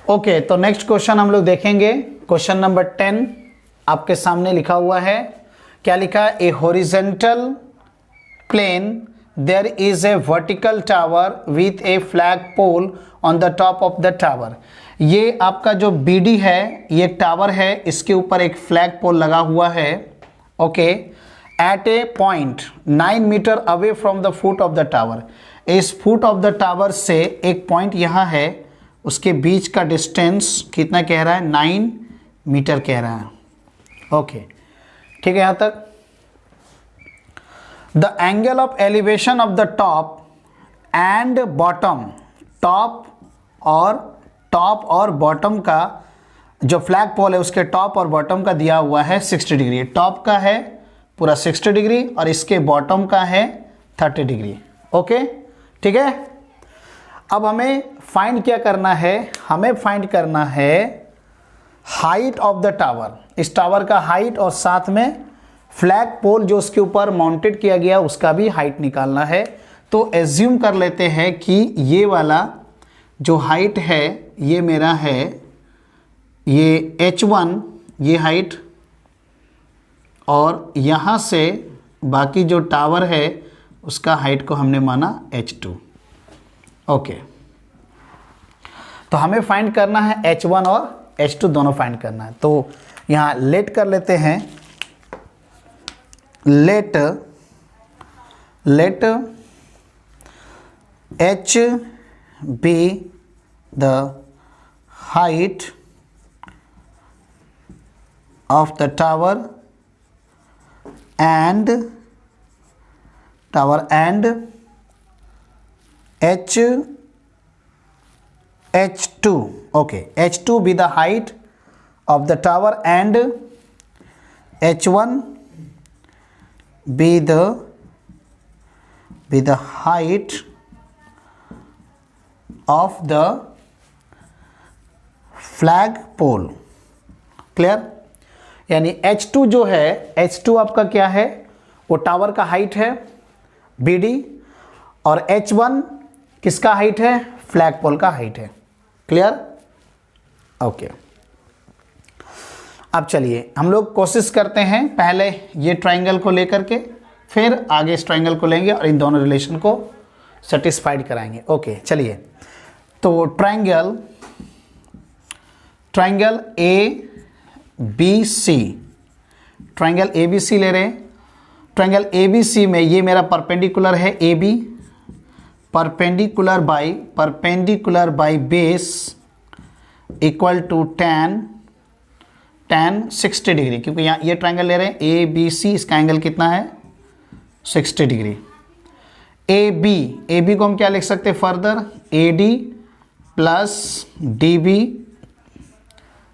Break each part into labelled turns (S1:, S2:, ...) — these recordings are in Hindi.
S1: ओके, तो नेक्स्ट क्वेश्चन हम लोग देखेंगे। क्वेश्चन नंबर 10 आपके सामने लिखा हुआ है। क्या लिखा है? A horizontal plane there is a vertical tower with a flag pole on the top of the tower. ये आपका जो BD है, ये एक टावर है, इसके ऊपर एक फ्लैग पोल लगा हुआ है। Okay, at a point 9 metre away from the foot of the tower. इस फुट ऑफ द टावर से एक पॉइंट यहाँ है, उसके बीच का डिस्टेंस कितना कह रहा है? 9 मीटर कह रहा है। ओके, ठीक है यहाँ तक। The angle of elevation of the top and bottom, top और बॉटम का जो फ्लैग पोल है उसके टॉप और बॉटम का दिया हुआ है 60 डिग्री। टॉप का है पूरा 60 डिग्री और इसके बॉटम का है 30 डिग्री। ओके, ठीक है। अब हमें फाइंड क्या करना है? हमें फाइंड करना है हाइट ऑफ द टावर, इस टावर का हाइट, और साथ में फ्लैग पोल जो उसके ऊपर माउंटेड किया गया उसका भी हाइट निकालना है। तो एज्यूम कर लेते हैं कि ये वाला जो हाइट है ये मेरा है, ये H1 ये हाइट, और यहाँ से बाकी जो टावर है उसका हाइट को हमने माना H2। ओके, तो हमें फाइंड करना है H1 और H2 दोनों फाइंड करना है। तो यहाँ लेट कर लेते हैं, let H be the height of the tower and H2, okay, H2 be the height of the tower and H1 be the height of the flag pole. Clear? यानी H2 जो है, H2 आपका क्या है? वो टावर का हाइट है BD, और H1 किसका हाइट है? फ्लैग पोल का हाइट है। क्लियर? ओके, अब चलिए हम लोग कोशिश करते हैं पहले ये ट्राइंगल को लेकर के, फिर आगे इस ट्राइंगल को लेंगे और इन दोनों रिलेशन को सेटिस्फाइड कराएंगे। ओके, चलिए। तो ट्राइंगल ABC, ट्राइंगल ABC ले रहे हैं। ट्राइंगल ABC में ये मेरा परपेंडिकुलर है AB, perpendicular by base equal to tan 60 degree, क्योंकि यहाँ ये ट्राइंगल ले रहे हैं ABC, इसका एंगल कितना है? 60 डिग्री। AB को हम क्या लिख सकते हैं further? AD plus DB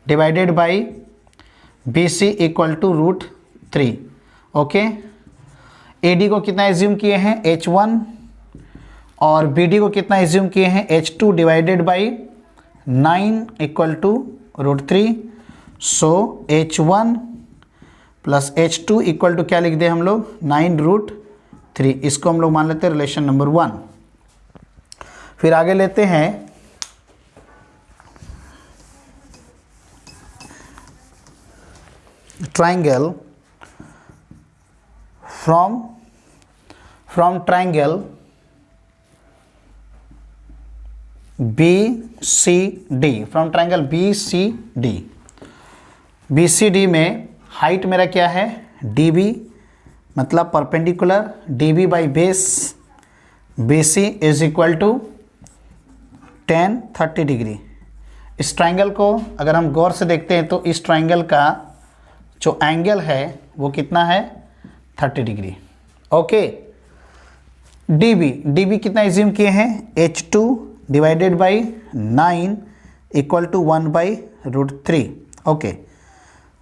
S1: divided by BC equal to √3। Okay, AD को कितना एज्यूम किए हैं? H1, और BD को कितना एज्यूम किए हैं? H2 divided by 9 equal to √3। So H1 plus H2 equal to क्या लिख दे हम लोग? 9√3। इसको हम लोग मान लेते हैं रिलेशन नंबर 1। फिर आगे लेते हैं triangle from triangle BCD, from triangle BCD में हाइट मेरा क्या है? DB, मतलब perpendicular, DB by base BC is equal to tan 30 degree. इस ट्राइंगल को अगर हम गौर से देखते हैं तो इस ट्राइंगल का जो एंगल है वो कितना है? 30 डिग्री। ओके, DB कितना एज्यूम किए हैं? H2 divided by 9 equal to 1/√3। Okay,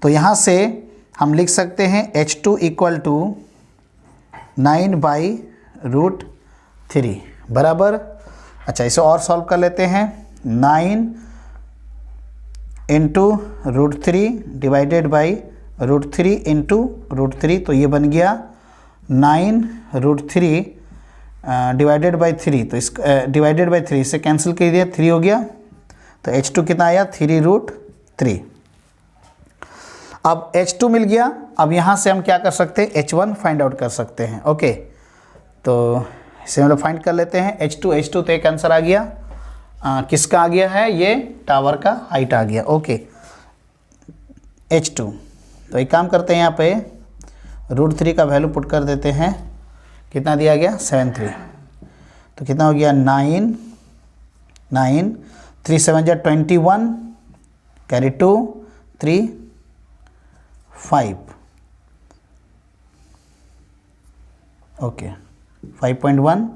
S1: तो यहाँ से हम लिख सकते हैं H2 इक्वल टू 9/√3 बराबर। अच्छा, इसे और सॉल्व कर लेते हैं। 9 इंटू √3 डिवाइडेड बाई √3 इंटू √3, तो ये बन गया 9√3 डिवाइडेड बाई 3, तो इस डिवाइडेड बाई 3 से कैंसिल कर दिया, 3 हो गया, तो H2 कितना आया 3√3। अब H2 मिल गया, अब यहाँ से हम क्या कर सकते हैं H1 फाइंड आउट कर सकते हैं। ओके, तो इसे हम लोग फाइंड कर लेते हैं। H2 तो एक आंसर आ गया। किसका आ गया है, ये टावर का हाइट आ गया। ओके, H2, तो एक काम करते हैं यहाँ पे √3 का वैल्यू पुट कर देते हैं। कितना दिया गया 73, तो कितना हो गया 9 3 7 21, carry 2 3 5, okay 5.1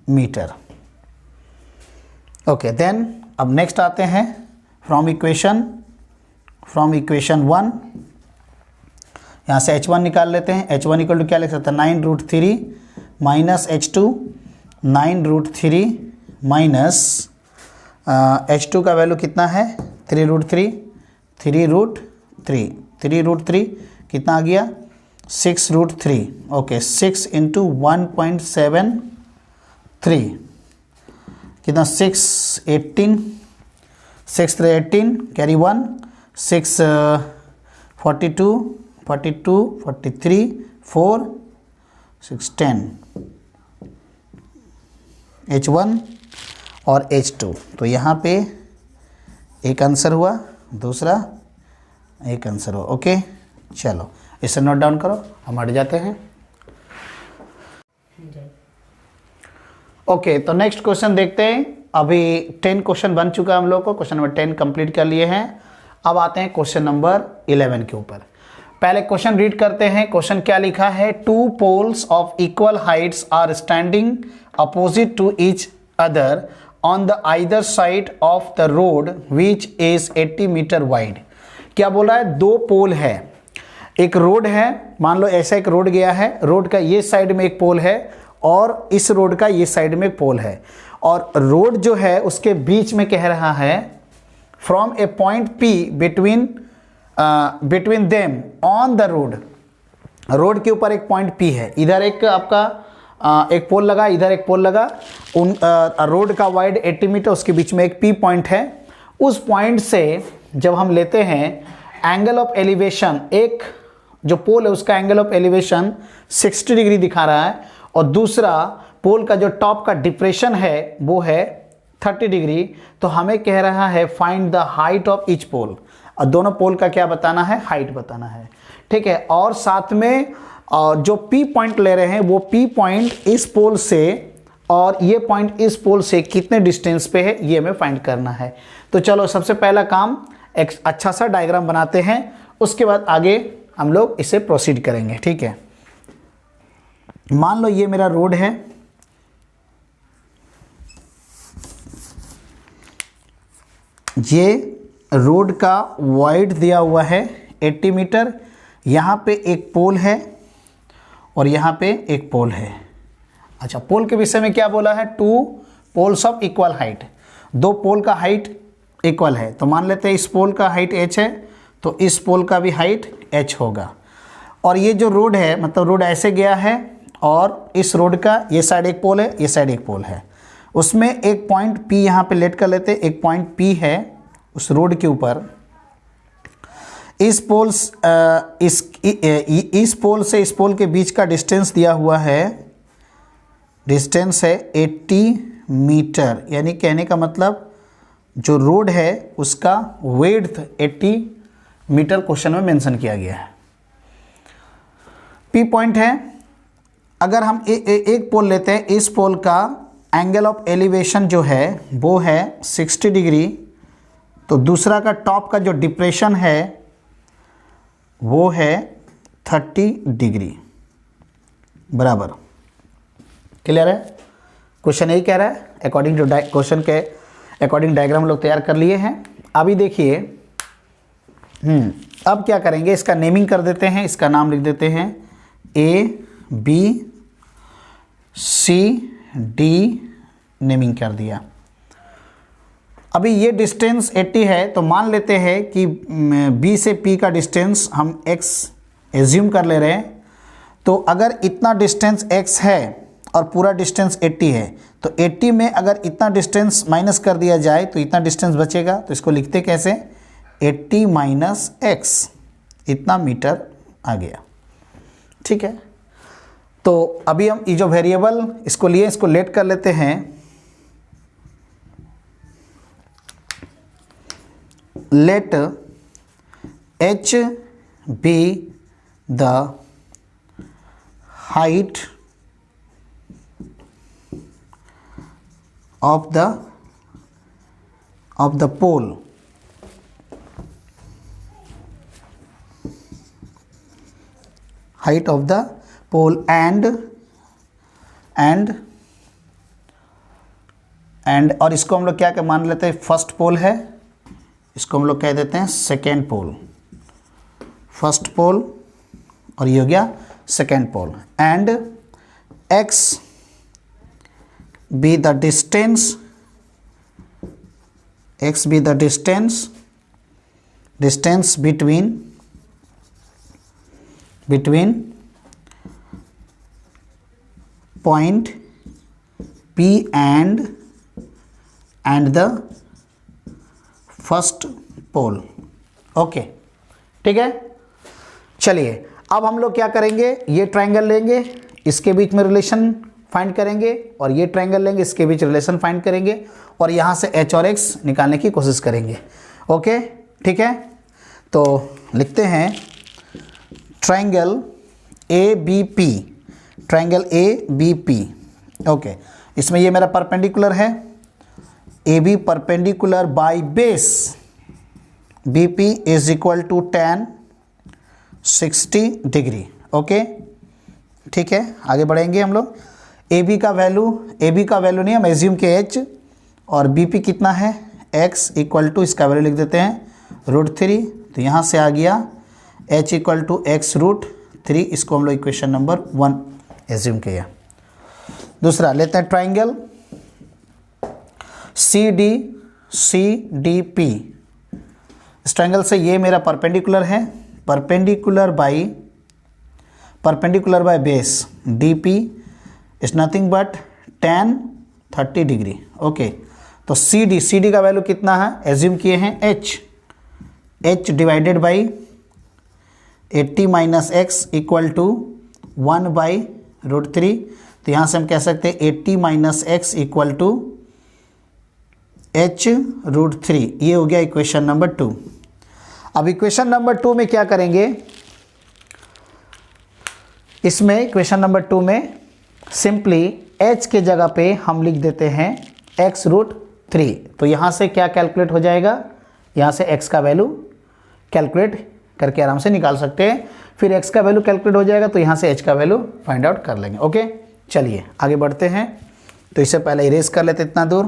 S1: metre. Okay, then अब नेक्स्ट आते हैं फ्रॉम इक्वेशन 1, यहाँ से H1 निकाल लेते हैं। H1 इक्वल टू क्या लिख सकते हैं 9√3 माइनस H2, 9√3 माइनस H2 का वैल्यू कितना है 3√3 कितना आ गया 6√3। ओके, 6 इंटू 1.73 कितना 6 18, 6 3 18, कैरी 1 6 42 43 4 6 10, H1 और H2। तो यहाँ पे एक आंसर हुआ, दूसरा एक आंसर हुआ। ओके, चलो इसे नोट डाउन करो, हम हट जाते हैं। ओके, तो नेक्स्ट क्वेश्चन देखते हैं। अभी 10 क्वेश्चन बन चुका है हम लोग को, क्वेश्चन नंबर 10 कंप्लीट कर लिए हैं। अब आते हैं क्वेश्चन नंबर 11 के ऊपर। पहले क्वेश्चन रीड करते हैं। क्वेश्चन क्या लिखा है, 2 poles of equal heights are standing opposite to each other on the either side of the road which is 80 metre wide. क्या बोला है, 2 पोल है, एक रोड है, मान लो ऐसा एक रोड गया है, रोड का ये साइड में एक पोल है और इस रोड का ये साइड में एक पोल है, और रोड जो है उसके बीच में कह रहा है from A point P between them on the road. Road के ऊपर एक पॉइंट P है, इधर एक आपका एक पोल लगा, इधर एक पोल लगा, उन रोड का वाइड 80 मीटर, उसके बीच में एक P पॉइंट है। उस पॉइंट से जब हम लेते हैं एंगल ऑफ एलिवेशन, एक जो पोल है उसका एंगल ऑफ एलिवेशन 60 डिग्री दिखा रहा है, और दूसरा पोल का जो टॉप का डिप्रेशन है वो है 30 डिग्री। तो हमें कह रहा है find the height of each pole, और दोनों पोल का क्या बताना है, हाइट बताना है। ठीक है, और साथ में जो P पॉइंट ले रहे हैं वो P पॉइंट इस पोल से और ये पॉइंट इस पोल से कितने डिस्टेंस पे है ये हमें फाइंड करना है। तो चलो सबसे पहला काम एक अच्छा सा डायग्राम बनाते हैं, उसके बाद आगे हम लोग इसे प्रोसीड करेंगे। ठीक है, मान लो ये मेरा रोड है, ये रोड का वाइड दिया हुआ है 80 मीटर, यहाँ पे एक पोल है और यहाँ पे एक पोल है। अच्छा, पोल के विषय में क्या बोला है, 2 पोल्स ऑफ इक्वल हाइट, 2 पोल का हाइट इक्वल है। तो मान लेते हैं इस पोल का हाइट h है, तो इस पोल का भी हाइट h होगा। और ये जो रोड है, मतलब रोड ऐसे गया है और इस रोड का ये साइड एक पोल है, ये साइड एक पोल है, उसमें एक पॉइंट P यहाँ पे लेट कर लेते हैं। एक पॉइंट P है उस रोड के ऊपर, इस पोल से इस पोल के बीच का डिस्टेंस दिया हुआ है, डिस्टेंस है 80 मीटर, यानी कहने का मतलब जो रोड है उसका विड्थ 80 मीटर क्वेश्चन में मेंशन किया गया है। P पॉइंट है, अगर हम एक पोल लेते हैं, इस पोल का एंगल ऑफ एलिवेशन जो है वो है 60 डिग्री, तो दूसरा का टॉप का जो डिप्रेशन है वो है 30 डिग्री बराबर। क्लियर है, क्वेश्चन यही कह रहा है, अकॉर्डिंग टू क्वेश्चन के अकॉर्डिंग डायग्राम लोग तैयार कर लिए हैं। अभी देखिए अब क्या करेंगे, इसका नेमिंग कर देते हैं, इसका नाम लिख देते हैं ABCD, नेमिंग कर दिया। अभी ये डिस्टेंस 80 है, तो मान लेते हैं कि B से P का डिस्टेंस हम x एज्यूम कर ले रहे हैं। तो अगर इतना डिस्टेंस x है और पूरा डिस्टेंस 80 है, तो 80 में अगर इतना डिस्टेंस माइनस कर दिया जाए तो इतना डिस्टेंस बचेगा। तो इसको लिखते कैसे, 80 माइनस एक्स, इतना मीटर आ गया। ठीक है, तो अभी हम ये जो वेरिएबल इसको लिए, इसको लेट कर लेते हैं। Let h be the height of the pole, height of the pole and और इसको हम लोग क्या क्या मान लेते हैं, फर्स्ट पोल है, इसको हम लोग कह देते हैं सेकेंड पोल, फर्स्ट पोल और ये हो गया second pole. And x be the distance, x be the distance between point P and the first pole. Okay, ठीक है। चलिए अब हम लोग क्या करेंगे, ये ट्रायंगल लेंगे, इसके बीच में रिलेशन फाइंड करेंगे, और ये ट्रायंगल लेंगे, इसके बीच रिलेशन फाइंड करेंगे, और यहाँ से h और x निकालने की कोशिश करेंगे। ओके, ठीक है। तो लिखते हैं triangle ABP, triangle ABP। Okay, इसमें ये मेरा परपेंडिकुलर है, AB perpendicular by base, BP is equal to tan 60 degree. Okay, ठीक है, आगे बढ़ेंगे हम लोग। AB का वैल्यू नहीं, हम एज्यूम के H, और BP कितना है, X इक्वल टू, इसका वैल्यू लिख देते हैं √3। तो यहाँ से आ गया H इक्वल टू X √3, इसको हम लोग इक्वेशन नंबर 1 एज्यूम किया। दूसरा लेते हैं ट्राइंगल CDP। इस ट्रायंगल से ये मेरा परपेंडिकुलर है, perpendicular by base, DP is nothing but tan 30 degree. Okay, तो CD का वैल्यू कितना है, एज्यूम किए हैं H divided by 80 minus x equal to 1 by √3। तो यहाँ से हम कह सकते हैं 80 minus x equal to H √3। ये हो गया इक्वेशन नंबर 2। अब इक्वेशन नंबर 2 में क्या करेंगे, इसमें इक्वेशन नंबर 2 में सिंपली H के जगह पे हम लिख देते हैं X √3। तो यहाँ से क्या कैलकुलेट हो जाएगा, यहाँ से X का वैल्यू कैलकुलेट करके आराम से निकाल सकते हैं। फिर X का वैल्यू कैलकुलेट हो जाएगा तो यहाँ से H का वैल्यू फाइंड आउट कर लेंगे। ओके, चलिए आगे बढ़ते हैं। तो इससे पहले इरेज कर लेते इतना दूर।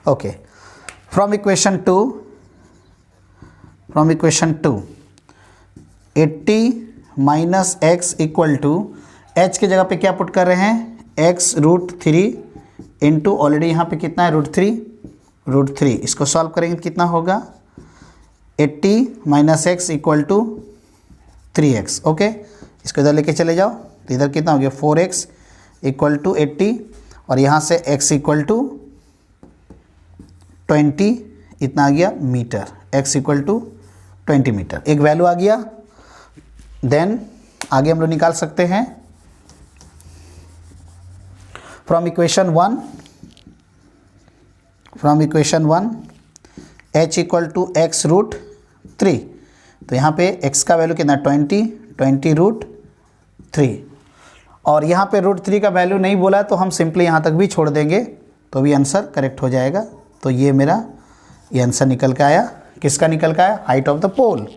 S1: Okay, from equation 2 80 minus x equal to, H के जगह पे क्या पुट कर रहे हैं, X √3 इंटू, ऑलरेडी यहाँ पे कितना है √3, इसको सॉल्व करेंगे कितना होगा, 80 minus x equal to 3x। Okay, इसको इधर लेके चले जाओ, तो इधर कितना हो गया 4x इक्वल टू 80, और यहाँ से x इक्वल टू 20, इतना आ गया metre, x equal to 20 metre, एक वैल्यू आ गया। देन आगे हम लोग निकाल सकते हैं from equation 1 h equal to x √3। तो यहाँ पे x का वैल्यू कितना 20 √3, और यहाँ पे √3 का वैल्यू नहीं बोला तो हम सिंपली यहाँ तक भी छोड़ देंगे तो भी आंसर करेक्ट हो जाएगा। तो ये मेरा ये आंसर निकल के आया, किसका निकल के आया, हाइट ऑफ द पोल।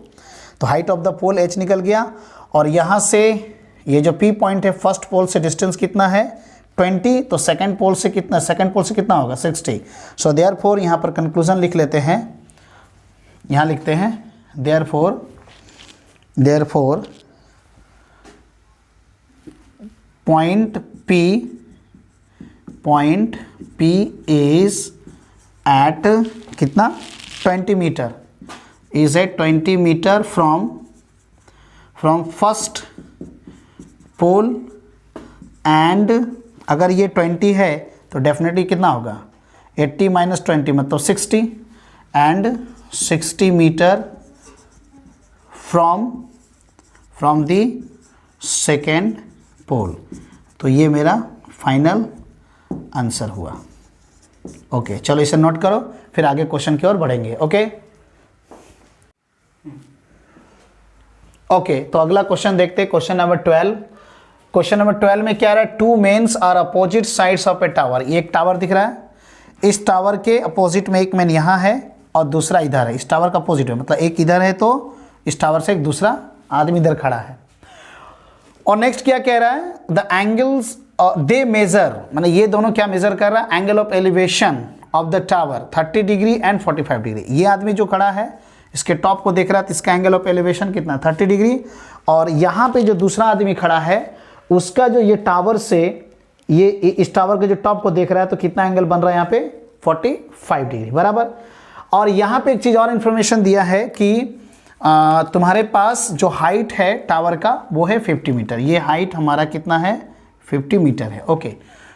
S1: तो height of the pole h निकल गया, और यहाँ से ये जो P पॉइंट है फर्स्ट पोल से डिस्टेंस कितना है 20, तो सेकंड पोल से कितना होगा 60। सो देयरफॉर यहाँ पर कंक्लूजन लिख लेते हैं, यहाँ लिखते हैं therefore point P is at कितना 20 metre, is a 20 metre from first pole and अगर ये 20 है तो डेफिनेटली कितना होगा 80 माइनस 20 मतलब 60 and 60 metre from the second pole. तो ये मेरा फाइनल आंसर हुआ। ओके चलो इसे नोट करो, फिर आगे क्वेश्चन की ओर बढ़ेंगे। ओके तो अगला क्वेश्चन देखते हैं, क्वेश्चन नंबर 12। क्वेश्चन नंबर 12 में क्या रहा है, two mens are opposite sides of a tower. ये एक टावर दिख रहा है, इस टावर के अपोजिट में एक मेन यहाँ है और दूसरा इधर है। इस टावर का अपोजिट में मतलब एक इधर है तो इस टावर से एक दूसरा आदमी इधर खड़ा है। और नेक्स्ट क्या कह रहा है, द एंगल्स दे मेजर, माने ये दोनों क्या मेजर कर रहा है, angle of elevation of the tower 30 degree and 45 degree. ये आदमी जो खड़ा है इसके टॉप को देख रहा है तो इसका एंगल ऑफ एलिवेशन कितना 30 डिग्री, और यहाँ पे जो दूसरा आदमी खड़ा है उसका जो ये टावर से ये इस टावर के जो टॉप को देख रहा है तो कितना एंगल बन रहा है यहाँ पे 45 डिग्री बराबर। और यहाँ पे एक चीज़ और इन्फॉर्मेशन दिया है कि तुम्हारे पास जो हाइट है टावर का वो है 50 मीटर। ये हाइट हमारा कितना है 50 मीटर है। ओके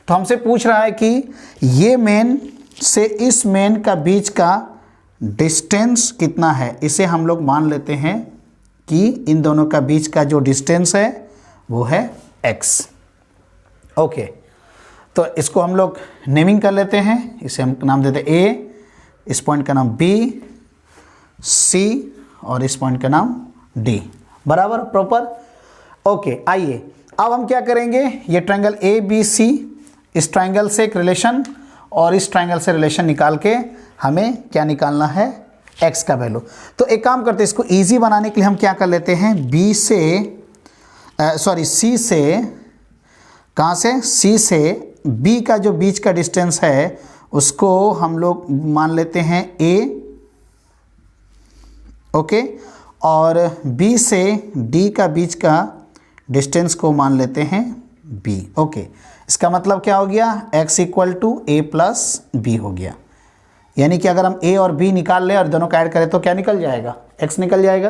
S1: तो हमसे पूछ रहा है कि ये मेन से इस मेन का बीच का डिस्टेंस कितना है। इसे हम लोग मान लेते हैं कि इन दोनों का बीच का जो डिस्टेंस है वो है x। ओके तो इसको हम लोग नेमिंग कर लेते हैं, इसे हम नाम देते हैं a, इस पॉइंट का नाम b, c और इस पॉइंट का नाम d बराबर प्रॉपर। ओके आइए अब हम क्या करेंगे, ये ट्रायंगल ए बी सी, इस ट्रायंगल से एक रिलेशन और इस ट्रायंगल से रिलेशन निकाल के हमें क्या निकालना है x का वैल्यू। तो एक काम करते हैं, इसको इजी बनाने के लिए हम क्या कर लेते हैं, b से c से, कहाँ से c से b का जो बीच का डिस्टेंस है उसको हम लोग मान लेते हैं a। ओके और b से d का बीच का डिस्टेंस को मान लेते हैं b। ओके इसका मतलब क्या हो गया, x equal to a plus b हो गया। यानी कि अगर हम a और b निकाल लें और दोनों का ऐड करें तो क्या निकल जाएगा, x निकल जाएगा।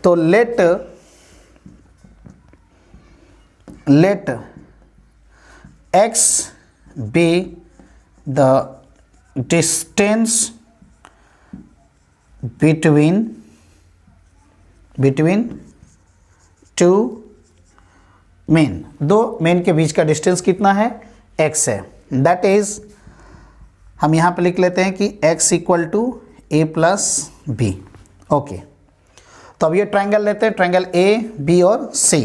S1: तो लेट x be the distance between two men, दो मेन के बीच का डिस्टेंस कितना है x है। दैट इज हम यहाँ पे लिख लेते हैं कि x equal to a plus b. Okay तो अब ये ट्रायंगल लेते हैं, ट्रायंगल a b और c।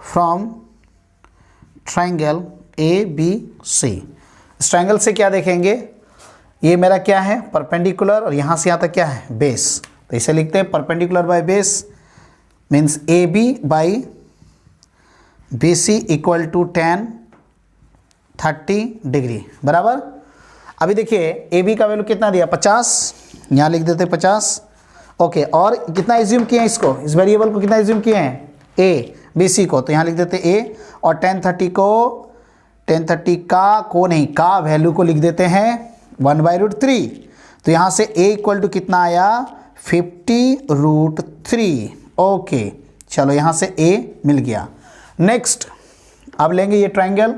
S1: From triangle a b c, इस ट्रायंगल से क्या देखेंगे, ये मेरा क्या है परपेंडिकुलर और यहाँ से यहाँ तक क्या है बेस। तो इसे लिखते हैं perpendicular by base means A B by B C equal to tan 30 degree बराबर। अभी देखिए ए बी का वैल्यू कितना दिया 50, यहाँ लिख देते 50। ओके और कितना एज्यूम किए हैं इसको, इस वेरिएबल को कितना एज्यूम किए हैं ए बी सी को, तो यहाँ लिख देते ए और tan 30 का वैल्यू को लिख देते हैं 1/√3। तो यहाँ से a इक्वल टू कितना आया 50√3। ओके चलो यहाँ से a मिल गया। नेक्स्ट अब लेंगे ये triangle,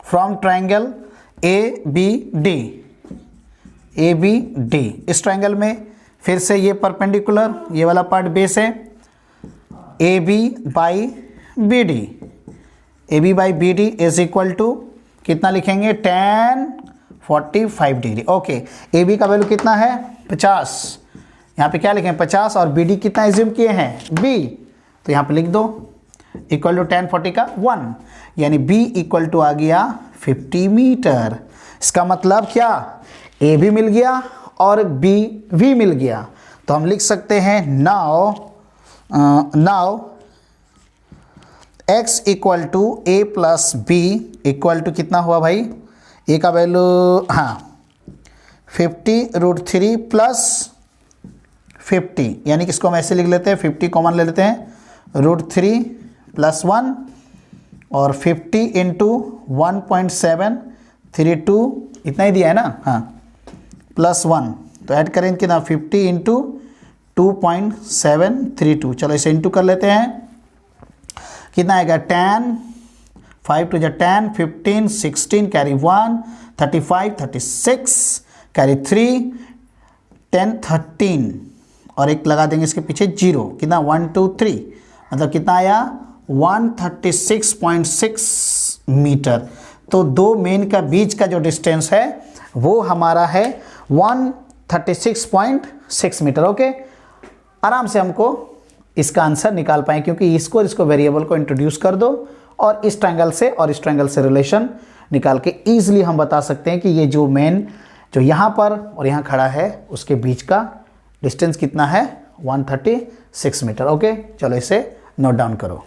S1: from triangle A B D, इस ट्रायंगल में फिर से ये परपेंडिकुलर, ये वाला पार्ट बेस है, A B by B D is equal to कितना लिखेंगे tan 45 degree. Okay A B का वैल्यू कितना है 50, यहाँ पे क्या लिखें 50 और बी डी कितना एज्यूम किए हैं b, तो यहाँ पे लिख दो इक्वल टू tan 40 का 1, यानी b इक्वल टू आ गया 50 मीटर। इसका मतलब क्या a भी मिल गया और b भी मिल गया। तो हम लिख सकते हैं now x equal to a plus b equal to कितना हुआ भाई, a का वैल्यू हाँ 50√3 प्लस 50, यानी कि इसको हम ऐसे लिख लेते हैं 50 कॉमन ले लेते हैं √3 प्लस 1 और 50 इंटू 1.732 इतना ही दिया है ना, हाँ प्लस 1 तो ऐड करेंगे कितना 50 इंटू 2.732, चलो इसे इंटू कर लेते हैं, कितना आएगा 10, 5 टू 10, 15, 16 कैरी 1, 35, 36 कैरी 3, 10, 13 और एक लगा देंगे इसके पीछे 0, कितना 1 2 3, मतलब कितना आया 136.6 मीटर। तो दो मेन का बीच का जो डिस्टेंस है वो हमारा है 136.6 मीटर। ओके, आराम से हमको इसका आंसर निकाल पाए, क्योंकि इसको वेरिएबल को इंट्रोड्यूस कर दो और इस ट्रायंगल से और इस ट्रायंगल से रिलेशन निकाल के ईजिली हम बता सकते हैं कि ये जो मेन जो यहाँ पर और यहाँ खड़ा है उसके बीच का डिस्टेंस कितना है 136 मीटर। ओके, चलो इसे नोट डाउन करो।